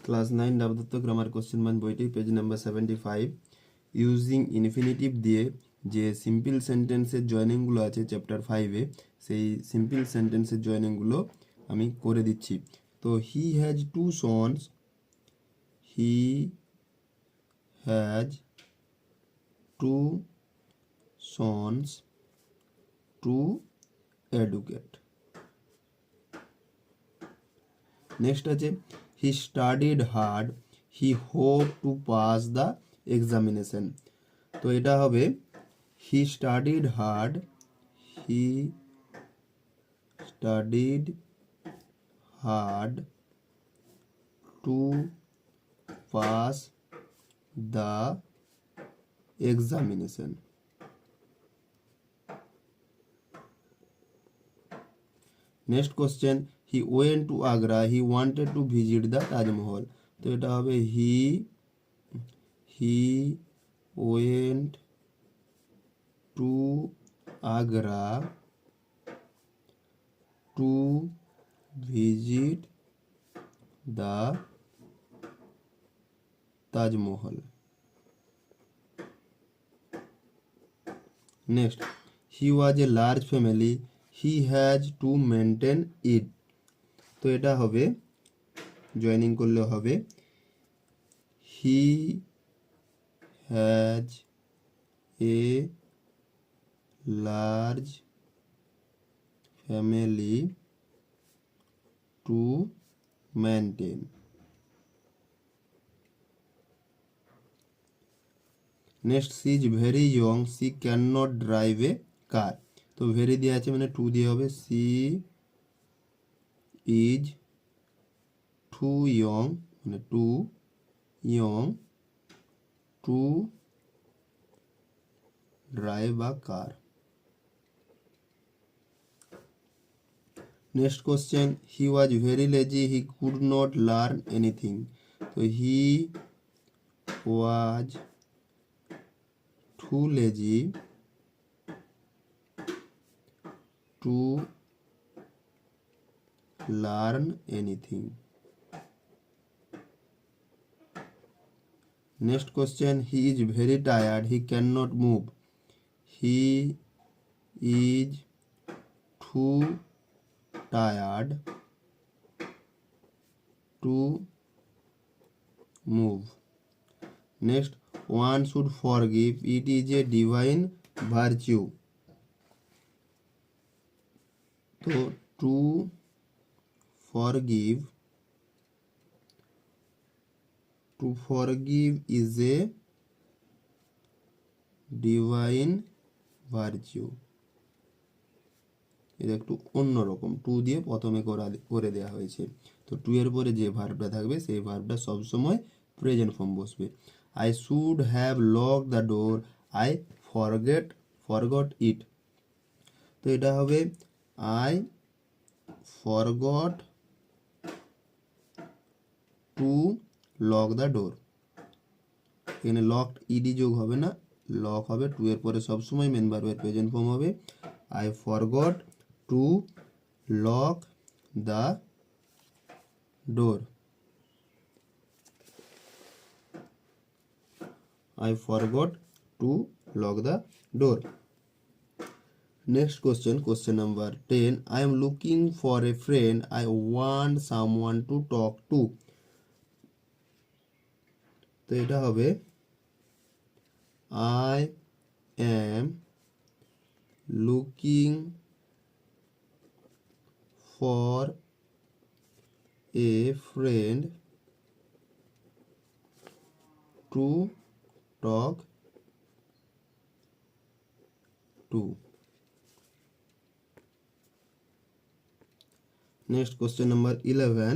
Class 9 নবদত্ত grammar question bank বইটি page number 75 using infinitive দিয়ে যে সিম্পল সেন্টেন্সের জয়েনিংগুলো আছে চ্যাপ্টার 5-এ সেই সিম্পল সেন্টেন্সের জয়েনিংগুলো আমি করে দিচ্ছি। তো he has two sons, he has two sons to educate. Next আছে he studied hard, he hope to pass the examination. তো এটা হবে he studied hard, he studied hard to pass the examination. Next question he went to Agra, he wanted to visit the Taj Mahal. তো এটা হবে he went to Agra to visit the Taj Mahal. Next he was a large family, he has to maintain it. তো এটা হবে joining করলে হবে he has a large family to maintain. Next she is very young, she can not drive a car. তো very দিয়ে আছে মানে too দিয়ে হবে সি ইজ টু ইয়ং মানে too young to drive a car. Next question he was very lazy, he could not learn anything. তো he was too lazy to learn anything. Next question he is very tired, he can not move. He is two tired to move. Next one should forgive, it is a divine virtue। তো to forgive is a divine virtue। এটা একটু অন্যরকম, two দিয়ে প্রথমে করে দেওয়া হয়েছে। তো টু এর পরে যে ভার্বটা থাকবে সেই ভার্বটা সবসময় প্রেজেন্ট ফর্ম বসবে। I should have locked the door, I forgot it। তো এটা হবে I forgot to lock the door। এখানে লকড ইডি যোগ হবে না, লক হবে। টু এর পরে সবসময় মেন ভার্বের প্রেজেন্ট ফর্ম হবে। I forgot to lock the door, I forgot to lock the door। Next question, question number 10, I am looking for a friend, I want someone to talk to। তো এটা হবে I am looking for a friend to talk to। Next question number 11,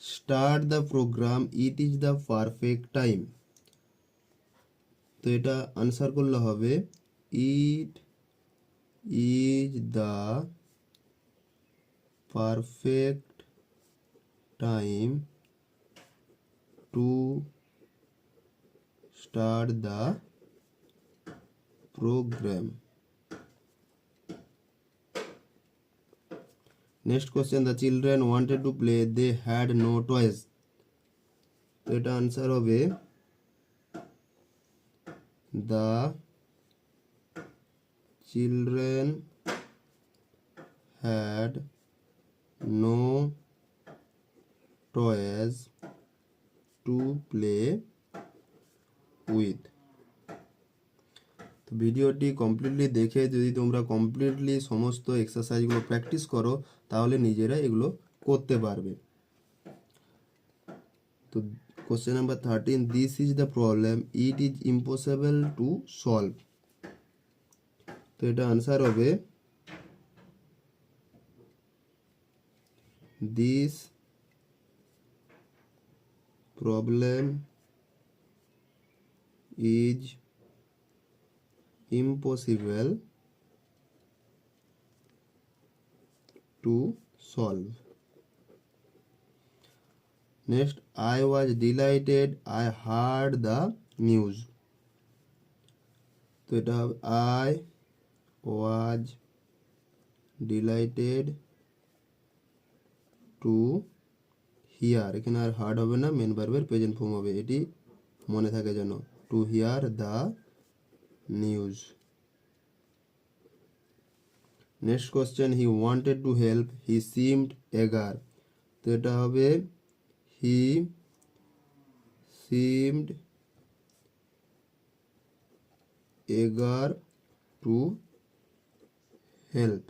start the program, it is the perfect time। তো এটা answer করলে হবে it is the perfect time to start the program। Next question, the children wanted to play, they had no toys। তো এটা answer হবে the children had no toys to play with. তো ভিডিওটি completely দেখে যদি তোমরা কমপ্লিটলি সমস্ত এক্সারসাইজগুলো practice করো তাহলে নিজেরা এগুলো করতে পারবে। তো question number 13, this is the problem it is impossible to solve. তো এটা আনসার হবে this problem is impossible to solve. Next, I was delighted I heard the news. তো এটা I was delighted to hear, এখানে আর hard হবে না, main ভার্বের present form হবে, এটি মনে থাকে যেন, to hear the news. Next question, he wanted to help he seemed eager. তো এটা হবে he seemed eager to help.